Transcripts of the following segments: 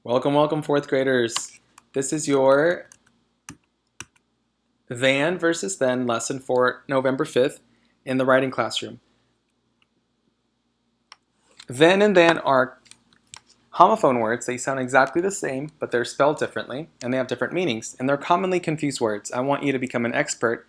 Welcome, welcome, fourth graders. This is your than versus then lesson for November 5th in the writing classroom. Then and than are homophone words. They sound exactly the same, but they're spelled differently, and they have different meanings, and they're commonly confused words. I want you to become an expert,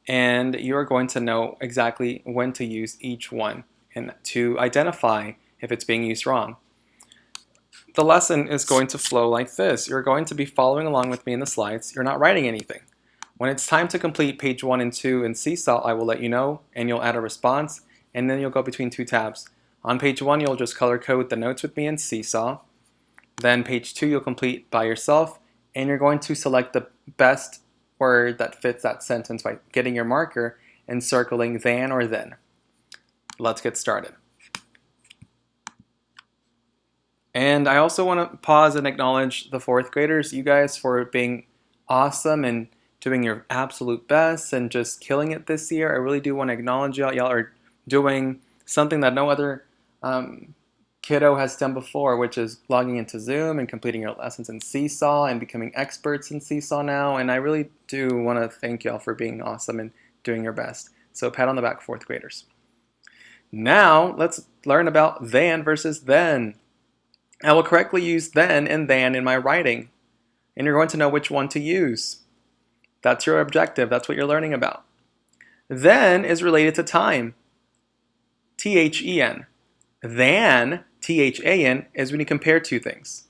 and you're going to know exactly when to use each one and to identify if it's being used wrong. The lesson is going to flow like this. You're going to be following along with me in the slides. You're not writing anything. When it's time to complete page 1 and 2 in Seesaw, I will let you know, and you'll add a response, and then you'll go between two tabs. On page 1, you'll just color code the notes with me in Seesaw. Then page 2, you'll complete by yourself, and you're going to select the best word that fits that sentence by getting your marker and circling than or then. Let's get started. And I also want to pause and acknowledge the fourth graders, you guys, for being awesome and doing your absolute best and just killing it this year. I really do want to acknowledge y'all. Y'all are doing something that no other kiddo has done before, which is logging into Zoom and completing your lessons in Seesaw and becoming experts in Seesaw now. And I really do want to thank y'all for being awesome and doing your best. So pat on the back, fourth graders. Now let's learn about than versus then. I will correctly use then and than in my writing, and you're going to know which one to use. That's your objective. That's what you're learning about. Then is related to time. T-H-E-N. Than, T-H-A-N, is when you compare two things.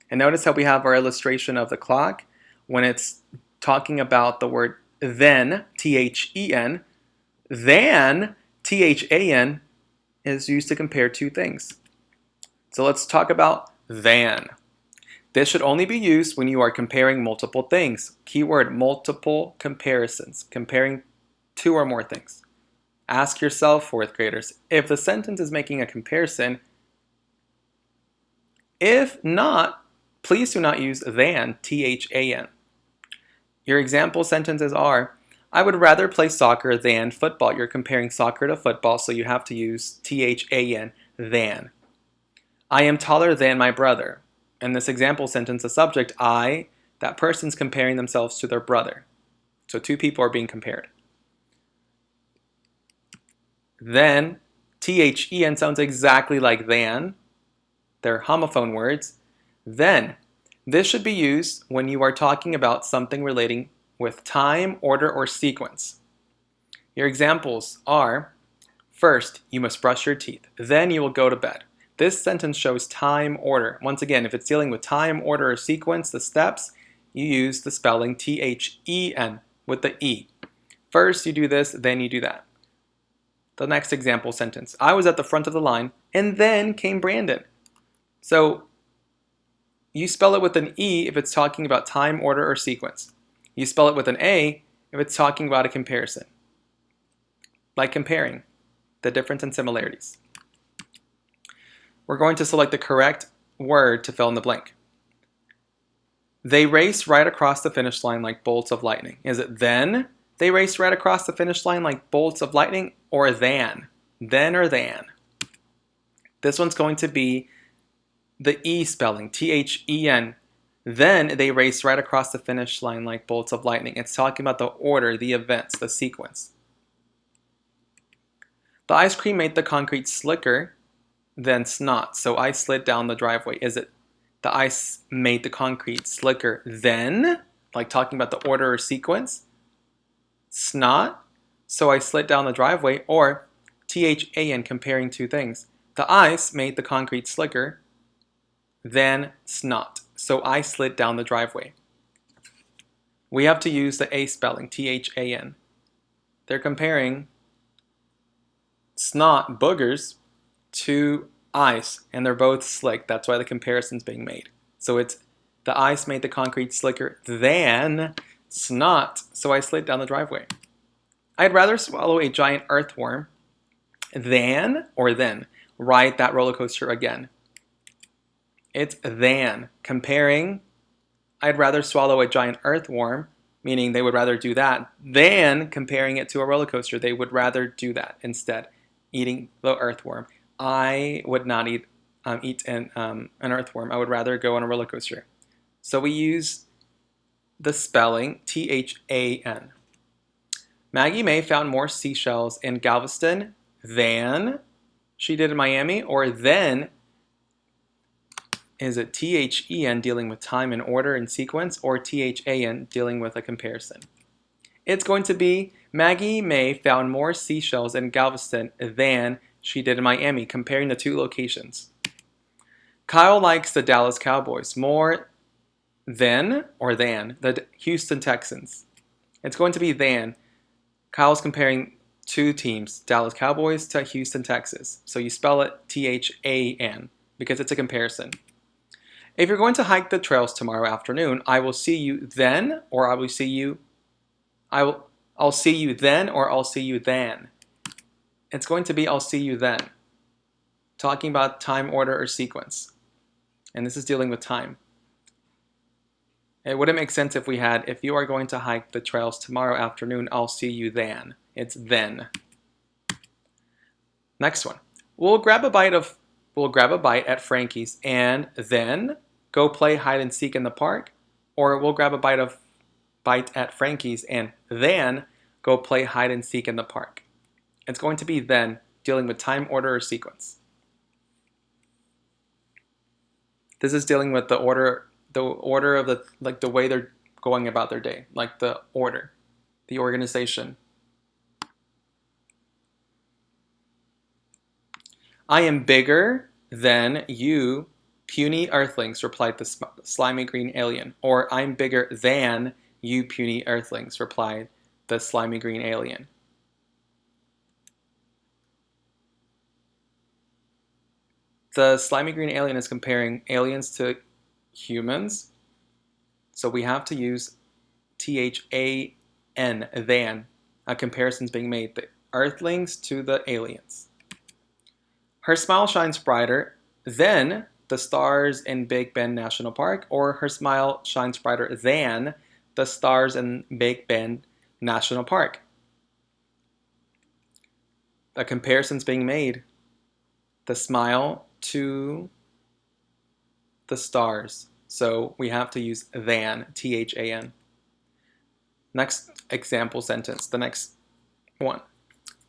And notice how we have our illustration of the clock. When it's talking about the word then, T-H-E-N, than, T-H-A-N, is used to compare two things. So let's talk about than. This should only be used when you are comparing multiple things. Keyword, multiple comparisons, comparing two or more things. Ask yourself, fourth graders, if the sentence is making a comparison. If not, please do not use than, T-H-A-N. Your example sentences are, I would rather play soccer than football. You're comparing soccer to football, so you have to use T-H-A-N, than. I am taller than my brother. In this example sentence, the subject, I, that person's comparing themselves to their brother. So two people are being compared. Then, T-H-E-N sounds exactly like than. They're homophone words. Then, this should be used when you are talking about something relating with time, order, or sequence. Your examples are, first, you must brush your teeth. Then you will go to bed. This sentence shows time, order. Once again, if it's dealing with time, order, or sequence, the steps, you use the spelling T-H-E-N with the E. First you do this, then you do that. The next example sentence, I was at the front of the line, and then came Brandon. So you spell it with an E if it's talking about time, order, or sequence. You spell it with an A if it's talking about a comparison. Like comparing the difference and similarities. We're going to select the correct word to fill in the blank. They raced right across the finish line like bolts of lightning. Is it then they raced right across the finish line like bolts of lightning, or than? Then or than? This one's going to be the E spelling, T-H-E-N. Then they raced right across the finish line like bolts of lightning. It's talking about the order, the events, the sequence. The ice cream made the concrete slicker than snot, so I slid down the driveway. Is it the ice made the concrete slicker then, like talking about the order or sequence? Snot, so I slid down the driveway, or T-H-A-N, comparing two things. The ice made the concrete slicker than snot, so I slid down the driveway. We have to use the A spelling, T-H-A-N. They're comparing snot, boogers, to ice, and they're both slick. That's why the comparison's being made. So it's the ice made the concrete slicker than snot, so I slid down the driveway. I'd rather swallow a giant earthworm than, or then, ride that roller coaster again. It's than, comparing, I'd rather swallow a giant earthworm, meaning they would rather do that, than comparing it to a roller coaster. They would rather do that instead, eating the earthworm. I would not eat eat an earthworm. I would rather go on a roller coaster. So we use the spelling T-H-A-N. Maggie Mae found more seashells in Galveston than she did in Miami, or then, is it T-H-E-N dealing with time and order and sequence, or T-H-A-N dealing with a comparison? It's going to be Maggie Mae found more seashells in Galveston than she did in Miami, comparing the two locations. Kyle likes the Dallas Cowboys more than the Houston Texans. It's going to be than. Kyle's comparing two teams, Dallas Cowboys to Houston, Texas. So you spell it T-H-A-N because it's a comparison. If you're going to hike the trails tomorrow afternoon, I will see you then, or I'll see you then, or I'll see you then. It's going to be I'll see you then. Talking about time, order, or sequence. And this is dealing with time. It wouldn't make sense if we had, if you are going to hike the trails tomorrow afternoon, I'll see you then. It's then. Next one. We'll grab a bite at Frankie's and then go play hide and seek in the park, or we'll grab a bite at Frankie's and then go play hide and seek in the park. It's going to be then, dealing with time, order, or sequence. This is dealing with the order of the way they're going about their day, like the order, the organization. I am bigger than you, puny earthlings, replied the slimy green alien. Or I'm bigger than you, puny earthlings, replied the slimy green alien. The slimy green alien is comparing aliens to humans, so we have to use T-H-A-N, than. A comparison's being made, the earthlings to the aliens. Her smile shines brighter than the stars in Big Bend National Park, or her smile shines brighter than the stars in Big Bend National Park. A comparison's being made, the smile to the stars. So we have to use than, T-H-A-N. Next example sentence, the next one.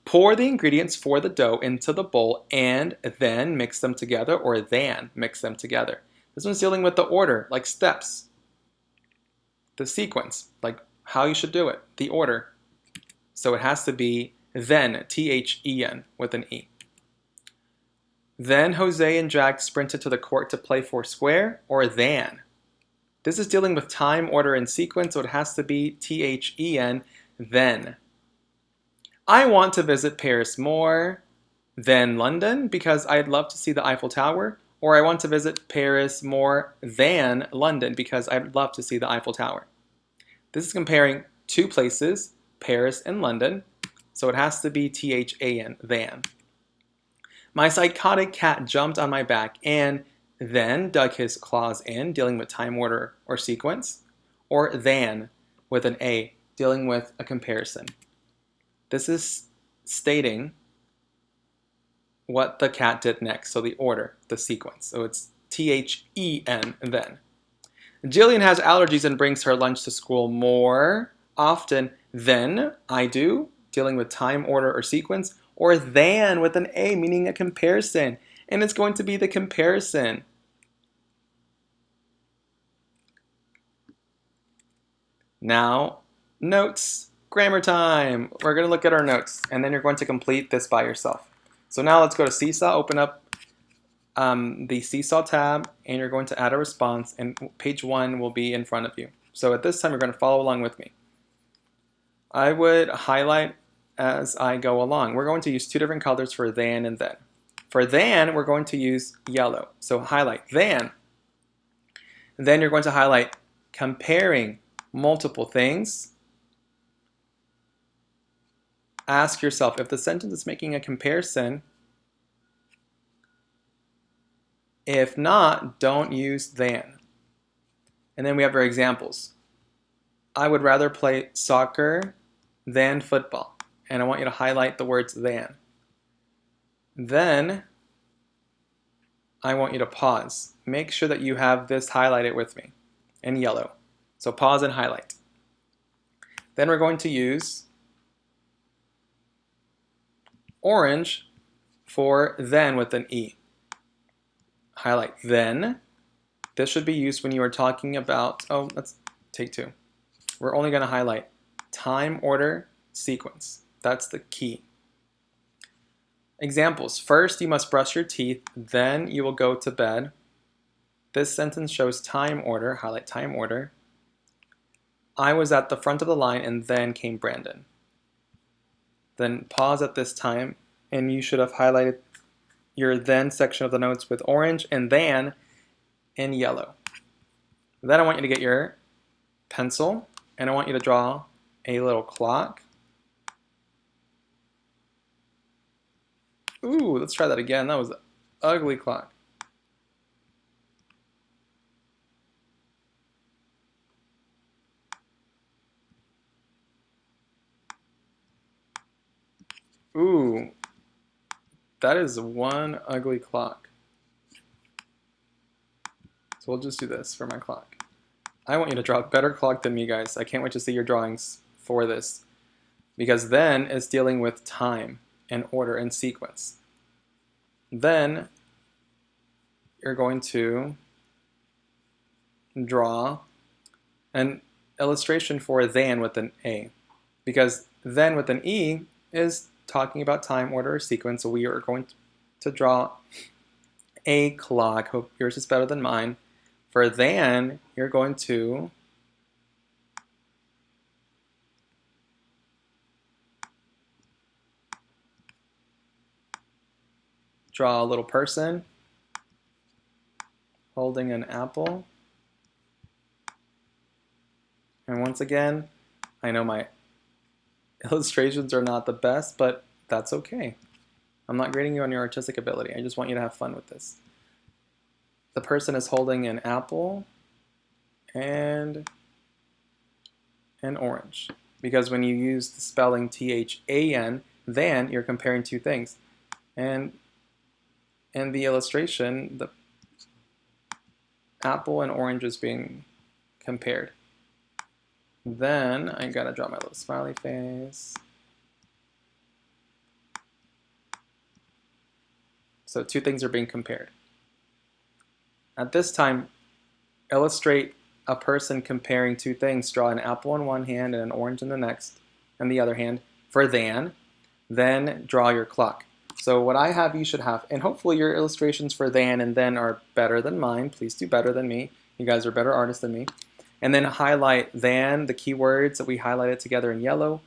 Pour the ingredients for the dough into the bowl and then mix them together, or than mix them together. This one's dealing with the order, like steps. The sequence, like how you should do it, the order. So it has to be then, T-H-E-N with an E. Then Jose and Jack sprinted to the court to play four square, or than. This is dealing with time, order, and sequence, so it has to be T-H-E-N, then. I want to visit Paris more than London because I'd love to see the Eiffel Tower, or I want to visit Paris more than London because I'd love to see the Eiffel Tower. This is comparing two places, Paris and London, so it has to be T-H-A-N, than. My psychotic cat jumped on my back and then dug his claws in, dealing with time, order, or sequence, or than with an A, dealing with a comparison. This is stating what the cat did next, so the order, the sequence. So it's T-H-E-N, then. Jillian has allergies and brings her lunch to school more often than I do, dealing with time, order, or sequence, or than with an A, meaning a comparison. And it's going to be the comparison. Now, notes, grammar time. We're going to look at our notes, and then you're going to complete this by yourself. So now let's go to Seesaw, open up the Seesaw tab, and you're going to add a response, and page 1 will be in front of you. So at this time, you're going to follow along with me. I would highlight as I go along. We're going to use two different colors for than and then. For than, we're going to use yellow. So highlight than. Then you're going to highlight comparing multiple things. Ask yourself if the sentence is making a comparison. If not, don't use than. And then we have our examples. I would rather play soccer than football. And I want you to highlight the words than. Then I want you to pause. Make sure that you have this highlighted with me in yellow. So pause and highlight. Then we're going to use orange for then with an E. Highlight then. This should be used when you are talking about, let's take two. We're only going to highlight time, order, sequence. That's the key. Examples. First, you must brush your teeth, then you will go to bed. This sentence shows time order. Highlight time order. I was at the front of the line and then came Brandon. Then pause at this time and you should have highlighted your then section of the notes with orange and then in yellow. Then I want you to get your pencil and I want you to draw a little clock. Ooh, let's try that again. That was an ugly clock. Ooh, that is one ugly clock. So we'll just do this for my clock. I want you to draw a better clock than me, guys. I can't wait to see your drawings for this. Because then it's dealing with time and order and sequence. Then you're going to draw an illustration for then with an A. Because then with an E is talking about time, order, or sequence. So we are going to draw a clock. Hope yours is better than mine. For then, you're going to draw a little person holding an apple. And once again, I know my illustrations are not the best, but that's okay. I'm not grading you on your artistic ability. I just want you to have fun with this. The person is holding an apple and an orange. Because when you use the spelling T-H-A-N, then you're comparing two things. And in the illustration, the apple and orange is being compared. Then I gotta draw my little smiley face. So two things are being compared. At this time, illustrate a person comparing two things. Draw an apple in one hand and an orange in the next, and the other hand for then draw your clock. So what I have, you should have, and hopefully your illustrations for then and then are better than mine. Please do better than me. You guys are better artists than me. And then highlight then, the keywords that we highlighted together in yellow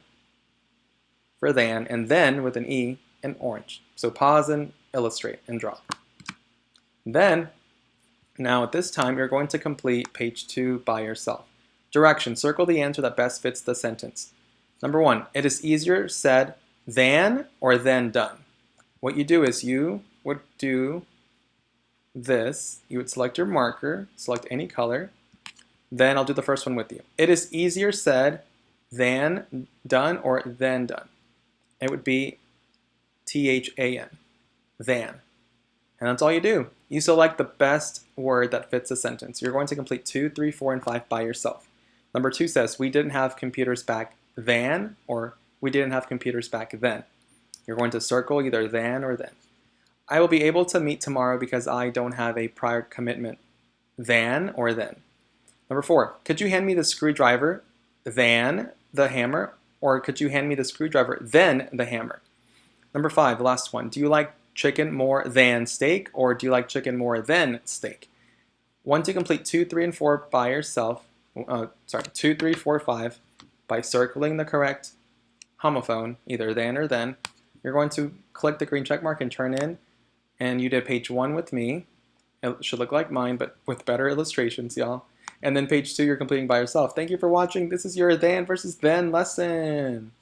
for then, and then with an E in orange. So pause and illustrate and draw. Then, now at this time, you're going to complete page 2 by yourself. Direction, circle the answer that best fits the sentence. Number 1, it is easier said than or then done. What you do is you would do this. You would select your marker, select any color. Then I'll do the first one with you. It is easier said than done or then done. It would be T-H-A-N, than. And that's all you do. You select the best word that fits the sentence. You're going to complete 2, 3, 4, and 5 by yourself. Number 2 says, we didn't have computers back then, or we didn't have computers back then. You're going to circle either then or then. I will be able to meet tomorrow because I don't have a prior commitment. Than or then. Number 4, could you hand me the screwdriver than the hammer, or could you hand me the screwdriver then the hammer? Number 5, the last one, do you like chicken more than steak, or do you like chicken more than steak? Once you complete 2, 3, and 4 by yourself, 2, 3, 4, 5, by circling the correct homophone, either then or then, you're going to click the green check mark and turn in, and you did page 1 with me. It should look like mine, but with better illustrations, y'all. And then page 2 you're completing by yourself. Thank you for watching. This is your then versus then lesson.